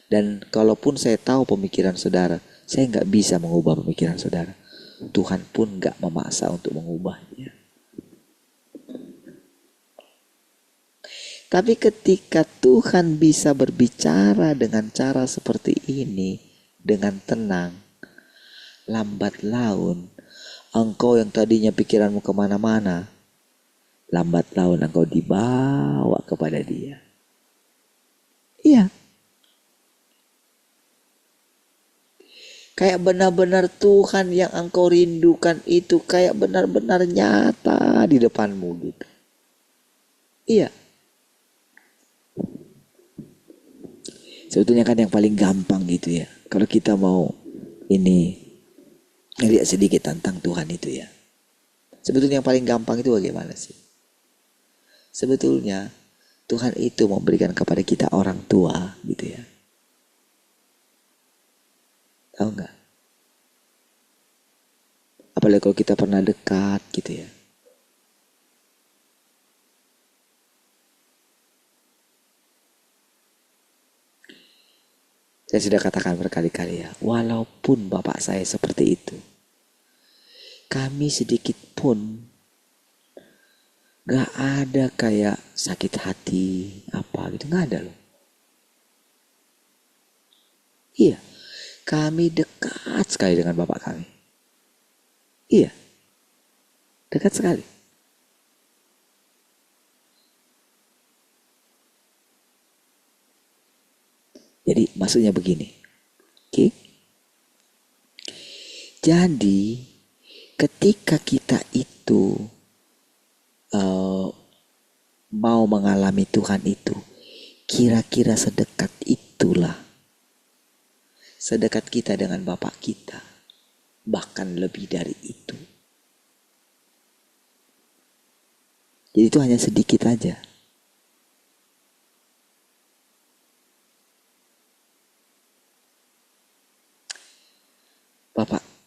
Dan kalaupun saya tahu pemikiran saudara, saya nggak bisa mengubah pemikiran saudara. Tuhan pun nggak memaksa untuk mengubahnya. Tapi ketika Tuhan bisa berbicara dengan cara seperti ini, dengan tenang, lambat laun, engkau yang tadinya pikiranmu kemana-mana, lambat laun engkau dibawa kepada Dia. Iya. Kayak benar-benar Tuhan yang engkau rindukan itu kayak benar-benar nyata di depanmu gitu. Iya. Sebetulnya kan yang paling gampang gitu ya. Kalau kita mau ini lihat sedikit tentang Tuhan itu ya. Sebetulnya yang paling gampang itu bagaimana sih? Sebetulnya Tuhan itu memberikan kepada kita orang tua gitu ya. Tahu nggak? Apalagi kalau kita pernah dekat gitu ya. Saya sudah katakan berkali-kali ya, walaupun bapak saya seperti itu, kami sedikit pun gak ada kayak sakit hati apa gitu, gak ada loh. Iya, kami dekat sekali dengan bapak kami. Iya, dekat sekali. Jadi maksudnya begini, oke? Jadi ketika kita itu mau mengalami Tuhan itu, kira-kira sedekat itulah, sedekat kita dengan Bapak kita, bahkan lebih dari itu. Jadi itu hanya sedikit aja.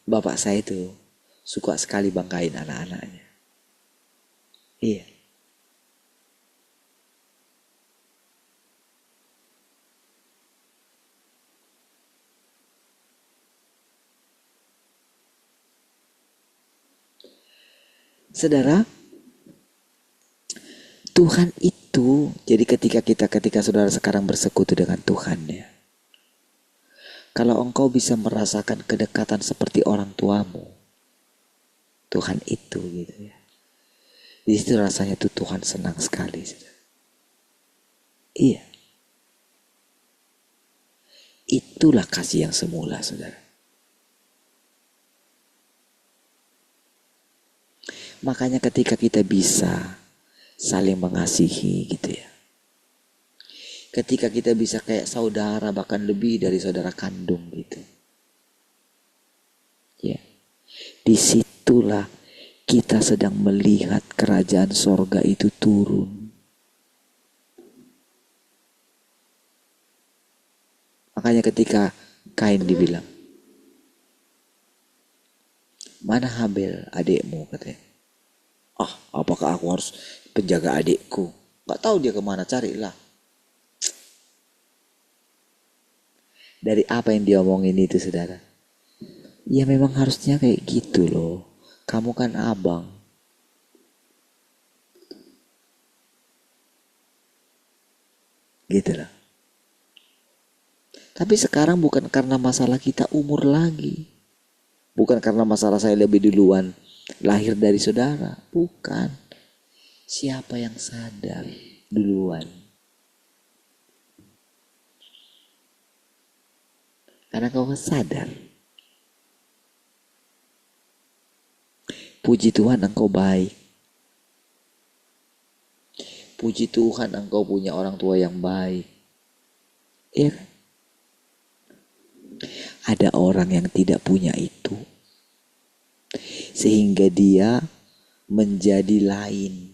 Bapak saya itu suka sekali banggain anak-anaknya. Iya. Saudara, Tuhan itu, jadi ketika saudara sekarang bersekutu dengan Tuhan ya. Kalau engkau bisa merasakan kedekatan seperti orang tuamu, Tuhan itu gitu ya. Di situ rasanya tuh Tuhan senang sekali. Saudara. Iya. Itulah kasih yang semula, saudara. Makanya ketika kita bisa saling mengasihi gitu ya. Ketika kita bisa kayak saudara, bahkan lebih dari saudara kandung gitu. Ya. Disitulah kita sedang melihat kerajaan sorga itu turun. Makanya ketika Kain dibilang, mana Habel adikmu katanya. Apakah aku harus penjaga adikku? Gak tahu dia kemana, carilah. Dari apa yang dia omongin itu saudara? Ya memang harusnya kayak gitu loh. Kamu kan abang. Gitu loh. Tapi sekarang bukan karena masalah kita umur lagi. Bukan karena masalah saya lebih duluan lahir dari saudara. Bukan. Siapa yang sadar duluan? Karena kau sadar. Puji Tuhan engkau baik. Puji Tuhan engkau punya orang tua yang baik. Iya kan? Ada orang yang tidak punya itu. Sehingga dia menjadi lain.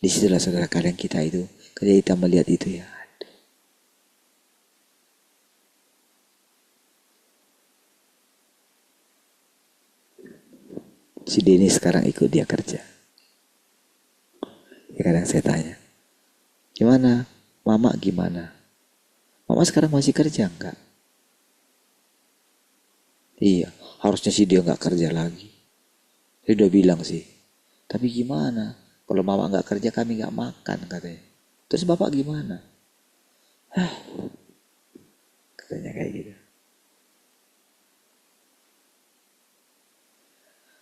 Disitulah saudara kadang kita itu, ketika kita melihat itu ya, si Denny sekarang ikut dia kerja. Ya kadang saya tanya, gimana? Mama gimana? Mama sekarang masih kerja enggak? Iya, harusnya sih dia nggak kerja lagi. Dia udah bilang sih. Tapi gimana? Kalau mama nggak kerja kami nggak makan katanya. Terus bapak gimana? Katanya kayak gitu.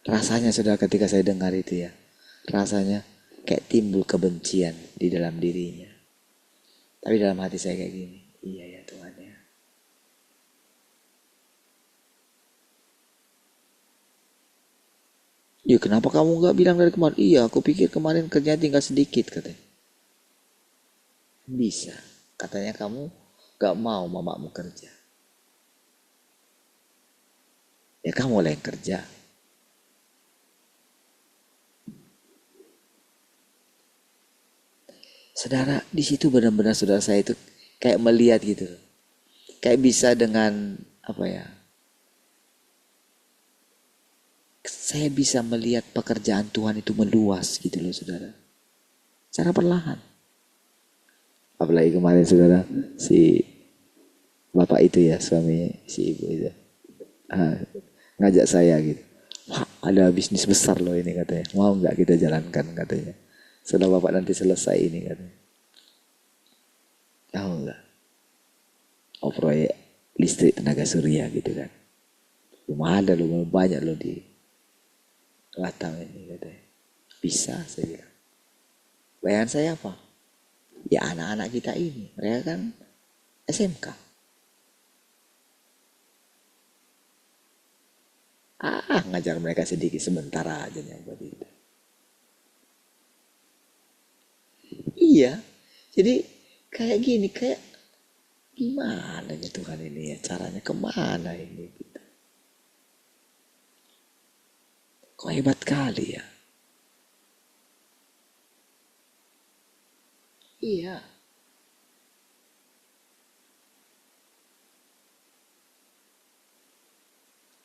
Rasanya saudara ketika saya dengar itu ya, rasanya kayak timbul kebencian di dalam dirinya. Tapi dalam hati saya kayak gini, iya ya Tuhan ya. Ya kenapa kamu nggak bilang dari kemarin? Iya, aku pikir kemarin kerjanya tinggal sedikit katanya. Bisa, katanya kamu nggak mau mamamu kerja. Ya kamu lah yang kerja. Saudara, di situ benar-benar saudara saya itu kayak melihat gitu loh. Kayak bisa dengan apa ya? Saya bisa melihat pekerjaan Tuhan itu meluas gitu loh saudara. Secara perlahan. Apalagi kemarin saudara, si bapak itu ya, suami si ibu itu. Ngajak saya gitu. Wah, ada bisnis besar loh ini katanya. Mau nggak kita jalankan katanya. Setelah bapak nanti selesai ini katanya. Tahu nggak? Oh proyek listrik tenaga surya gitu kan. Rumah ada loh, banyak loh di Batam ini katanya. Bisa saya bilang. Bayangan saya apa? Ya anak-anak kita ini. Mereka kan SMK. Ngajar mereka sedikit sebentar aja nih buat itu. Iya. Jadi kayak gini, kayak gimana ya Tuhan ini ya, caranya kemana ini gitu. Kok hebat kali ya. Iya.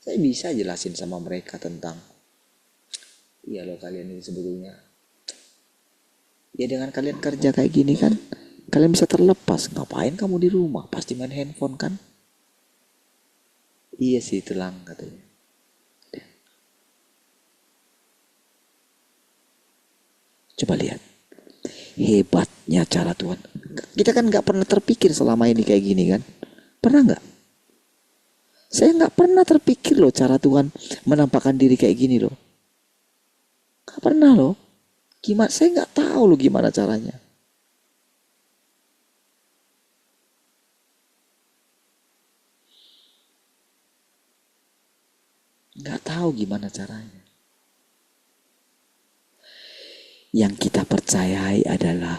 Saya bisa jelasin sama mereka tentang, iya loh kalian ini sebetulnya, ya dengan kalian kerja kayak gini kan, kalian bisa terlepas. Ngapain kamu di rumah? Pasti main handphone kan? Iya sih telang katanya. Coba lihat, hebatnya cara Tuhan. Kita kan nggak pernah terpikir selama ini kayak gini kan? Pernah nggak? Saya nggak pernah terpikir loh cara Tuhan menampakkan diri kayak gini loh. Nggak pernah loh. Gimana? Saya nggak tahu loh gimana caranya. Nggak tahu gimana caranya. Yang kita percayai adalah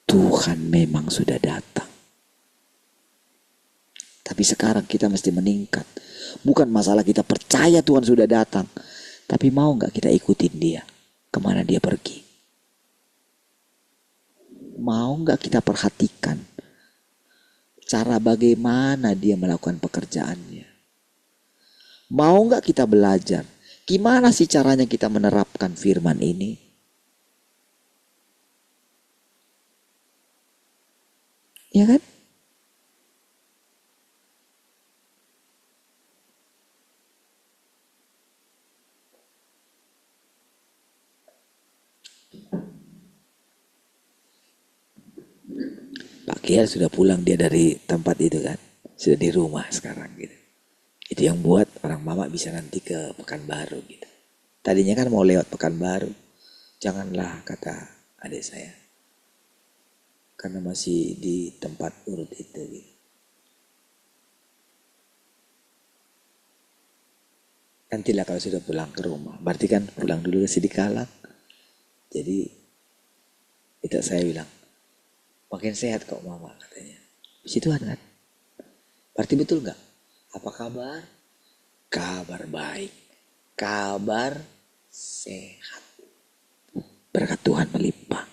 Tuhan memang sudah datang. Tapi sekarang kita mesti meningkat. Bukan masalah kita percaya Tuhan sudah datang. Tapi mau nggak kita ikutin dia? Kemana dia pergi? Mau nggak kita perhatikan cara bagaimana dia melakukan pekerjaannya? Mau nggak kita belajar? Gimana sih caranya kita menerapkan firman ini? Ya kan? Pak Kiai sudah pulang dia dari tempat itu kan. Sudah di rumah sekarang gitu. Itu yang buat orang mama bisa nanti ke Pekanbaru gitu. Tadinya kan mau lewat Pekanbaru. Janganlah kata adik saya. Karena masih di tempat urut itu gitu. Nantilah kalau sudah pulang ke rumah. Berarti kan pulang dulu ke Sidikalang. Jadi itu saya bilang, makin sehat kok mama katanya. Puji Tuhan kan. Berarti betul gak? Apa kabar? Kabar baik. Kabar sehat. berkat Tuhan melimpah.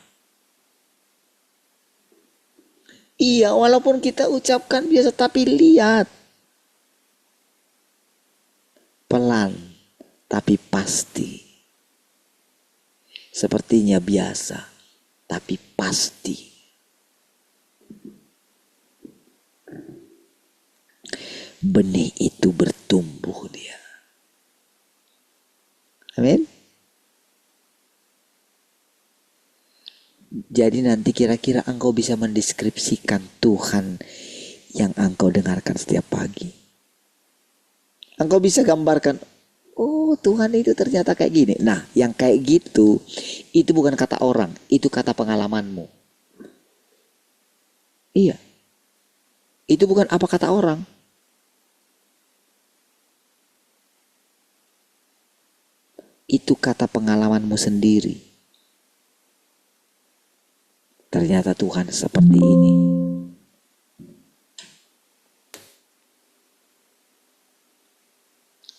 Iya, walaupun kita ucapkan biasa, tapi lihat. Pelan, tapi pasti. Sepertinya biasa, tapi pasti. Benih itu bertumbuh dia. Amin. Jadi nanti kira-kira engkau bisa mendeskripsikan Tuhan yang engkau dengarkan setiap pagi. Engkau bisa gambarkan, oh Tuhan itu ternyata kayak gini. Nah, yang kayak gitu, itu bukan kata orang, itu kata pengalamanmu. Iya. Itu bukan apa kata orang. Itu kata pengalamanmu sendiri. Ternyata Tuhan seperti ini.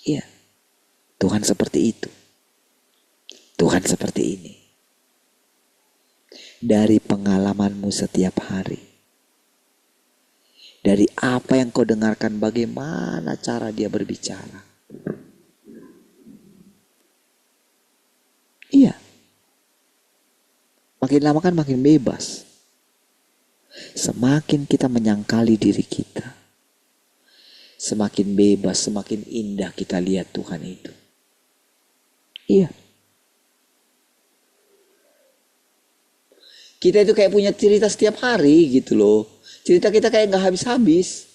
Iya, Tuhan seperti itu. Tuhan seperti ini. Dari pengalamanmu setiap hari. Dari apa yang kau dengarkan, bagaimana cara dia berbicara. Iya. Makin lama kan makin bebas. Semakin kita menyangkali diri kita, semakin bebas, semakin indah kita lihat Tuhan itu. Iya. Kita itu kayak punya cerita setiap hari gitu loh. Cerita kita kayak gak habis-habis.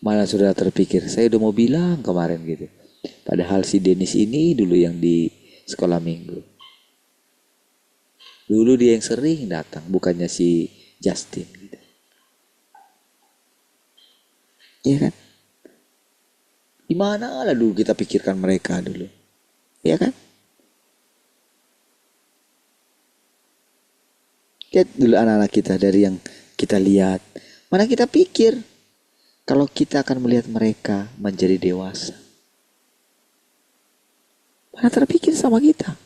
Malah sudah terpikir, saya udah mau bilang kemarin gitu. Padahal si Dennis ini dulu yang di sekolah minggu. Dulu dia yang sering datang, bukannya si Justin gitu. Iya kan? Gimana lah dulu kita pikirkan mereka dulu. Iya kan? Lihat dulu anak-anak kita dari yang kita lihat. Mana kita pikir kalau kita akan melihat mereka menjadi dewasa. Mana terpikir sama kita.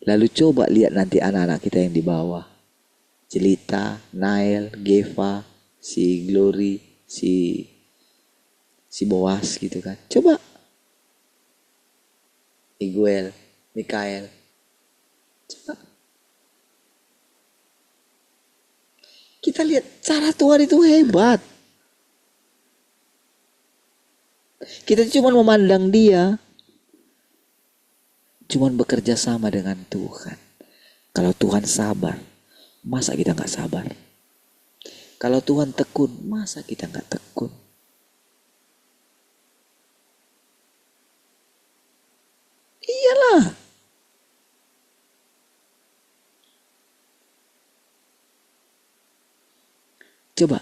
Lalu coba lihat nanti anak-anak kita yang di bawah. Jelita, Nail, Geva, si Glory, si Boas gitu kan. Coba. Iguel, Mikael. Coba. Kita lihat cara Tuhan itu hebat. Kita cuma memandang dia. Cuma bekerja sama dengan Tuhan. Kalau Tuhan sabar, masa kita gak sabar? Kalau Tuhan tekun, masa kita gak tekun? Iyalah. Coba,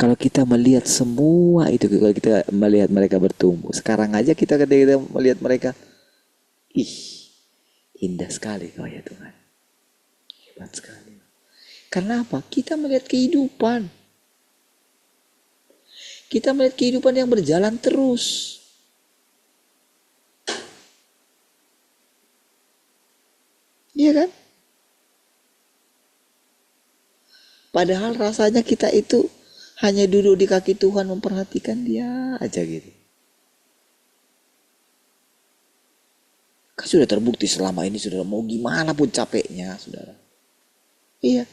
kalau kita melihat semua itu, kalau kita melihat mereka bertumbuh. Sekarang aja kita ketika kita melihat mereka, ih, indah sekali kau ya Tuhan. Hebat sekali. Karena apa? Kita melihat kehidupan. Kita melihat kehidupan yang berjalan terus. Iya kan? Padahal rasanya kita itu hanya duduk di kaki Tuhan memperhatikan dia aja gitu. Kan sudah terbukti selama ini saudara, mau gimana pun capeknya saudara. Iya.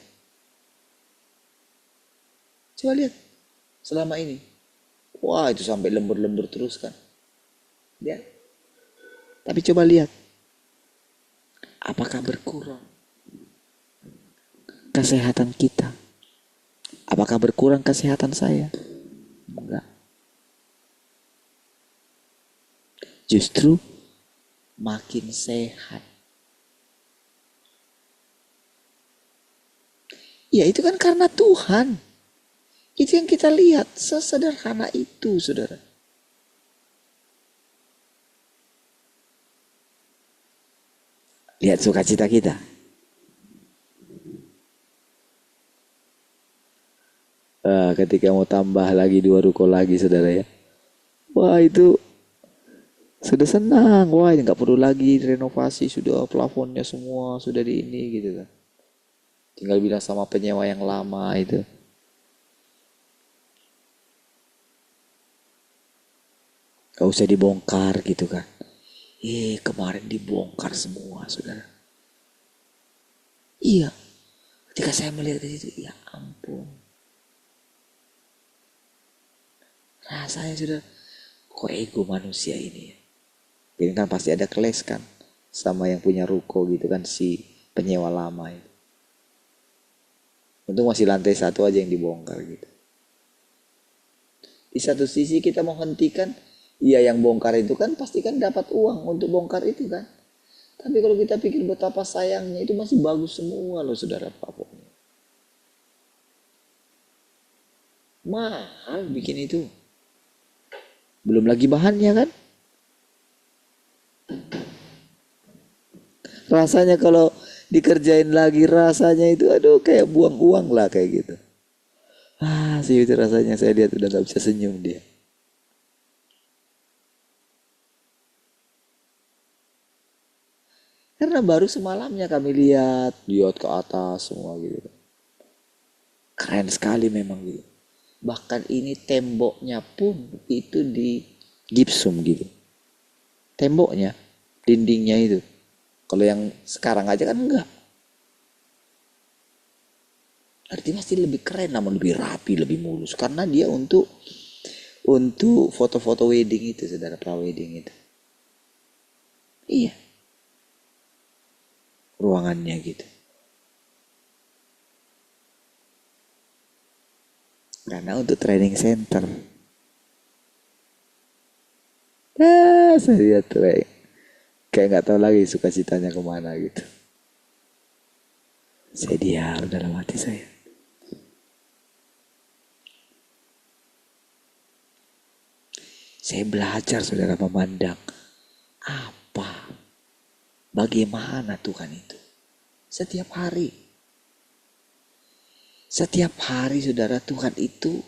Coba lihat selama ini. Wah itu sampai lembur-lembur terus kan. Ya. Tapi coba lihat. Apakah berkurang kesehatan kita? Apakah berkurang kesehatan saya? Enggak. Justru makin sehat. Ya itu kan karena Tuhan. Itu yang kita lihat. Sesederhana itu saudara. Lihat sukacita kita. Ketika mau tambah lagi 2 ruko lagi saudara ya. Wah itu sudah senang. Wah ini nggak perlu lagi renovasi, sudah plafonnya semua sudah di ini gitu kan. Tinggal bilang sama penyewa yang lama itu. Gak usah dibongkar gitu kan. Kemarin dibongkar semua saudara. Iya. Ketika saya melihat itu, ya ampun. Rasanya sudah, kok ego manusia ini ya. Ini kan pasti ada keles kan. Sama yang punya ruko gitu kan, si penyewa lama itu. Untung masih lantai 1 aja yang dibongkar gitu. Di satu sisi kita mau hentikan, iya yang bongkar itu kan pasti kan dapat uang untuk bongkar itu kan. Tapi kalau kita pikir betapa sayangnya, itu masih bagus semua loh saudara pokoknya. Mahal bikin itu. Belum lagi bahannya kan. Rasanya kalau dikerjain lagi rasanya itu aduh kayak buang uang lah kayak gitu. Sih itu rasanya saya lihat udah gak bisa senyum dia. Karena baru semalamnya kami lihat ke atas semua gitu. Keren sekali memang gitu. Bahkan ini temboknya pun itu di gipsum gitu. Temboknya, dindingnya itu. Kalau yang sekarang aja kan enggak. Artinya pasti lebih keren, namun lebih rapi, lebih mulus. Karena dia untuk foto-foto wedding itu, saudara, pra-wedding itu. Iya. Ruangannya gitu. Karena untuk training center. Saya lihat kayak nggak tahu lagi sukacitanya kemana gitu. Saya diam dalam hati saya. Saya belajar saudara memandang apa, bagaimana Tuhan itu. Setiap hari saudara Tuhan itu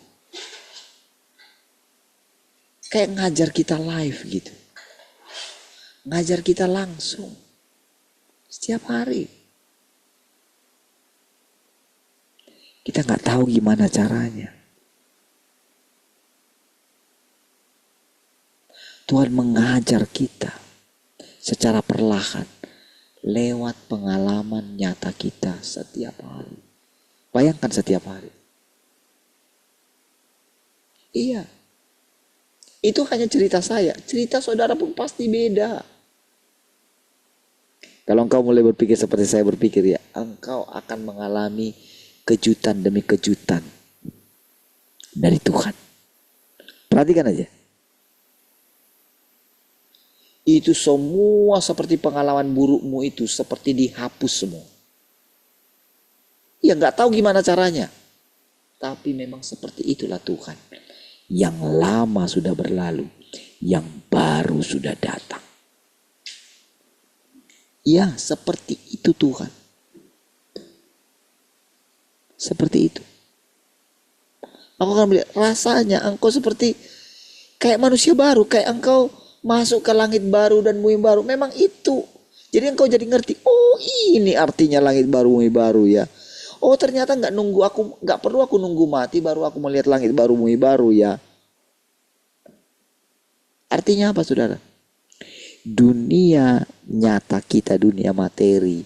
kayak ngajar kita live gitu. Ngajar kita langsung. Setiap hari. Kita nggak tahu gimana caranya. Tuhan mengajar kita secara perlahan lewat pengalaman nyata kita setiap hari. Bayangkan setiap hari. Iya. Itu hanya cerita saya. Cerita saudara pun pasti beda. Kalau engkau mulai berpikir seperti saya berpikir ya, engkau akan mengalami kejutan demi kejutan dari Tuhan. Perhatikan aja. Itu semua seperti pengalaman burukmu itu seperti dihapus semua. Ya nggak tahu gimana caranya. Tapi memang seperti itulah Tuhan. Yang lama sudah berlalu, yang baru sudah datang. Ya seperti itu Tuhan. Seperti itu. Aku akan melihat rasanya engkau seperti kayak manusia baru, kayak engkau masuk ke langit baru dan bumi baru. Memang itu. Jadi engkau jadi ngerti. Oh ini artinya langit baru bumi baru ya. Oh ternyata nggak perlu aku nunggu mati baru aku melihat langit baru bumi baru ya. Artinya apa saudara? Dunia nyata kita, dunia materi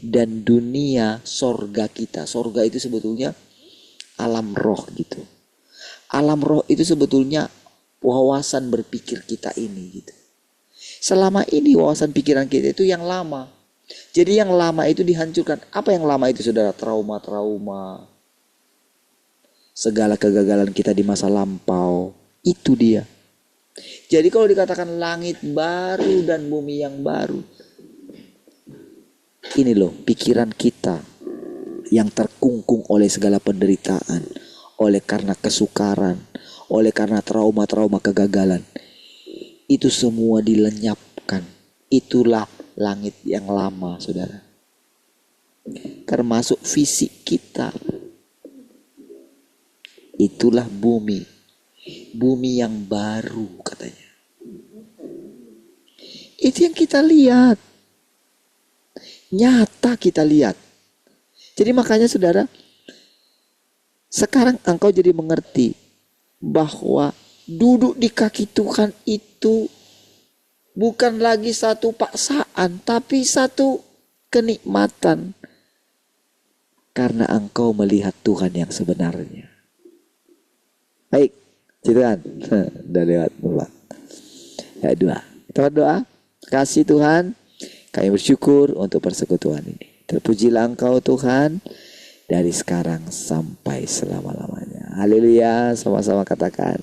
dan dunia sorga kita. Sorga itu sebetulnya alam roh gitu. Alam roh itu sebetulnya wawasan berpikir kita ini gitu. Selama ini wawasan pikiran kita itu yang lama. Jadi yang lama itu dihancurkan. Apa yang lama itu saudara? Trauma-trauma. Segala kegagalan kita di masa lampau. Itu dia. Jadi kalau dikatakan langit baru dan bumi yang baru. Ini loh pikiran kita yang terkungkung oleh segala penderitaan. Oleh karena kesukaran. Oleh karena trauma-trauma kegagalan. Itu semua dilenyapkan. Itulah langit yang lama saudara. Termasuk fisik kita. itulah bumi. Bumi yang baru katanya. Itu yang kita lihat. Nyata kita lihat. Jadi makanya saudara, sekarang engkau jadi mengerti bahwa duduk di kaki Tuhan itu bukan lagi satu paksaan, tapi satu kenikmatan. Karena engkau melihat Tuhan yang sebenarnya. Baik, Tuhan. Udah lewat dua. Ya, dua. Kita berdoa. Kasih Tuhan, kami bersyukur untuk persekutuan ini. Terpujilah Engkau Tuhan dari sekarang sampai selama-lamanya. Haleluya, sama-sama katakan.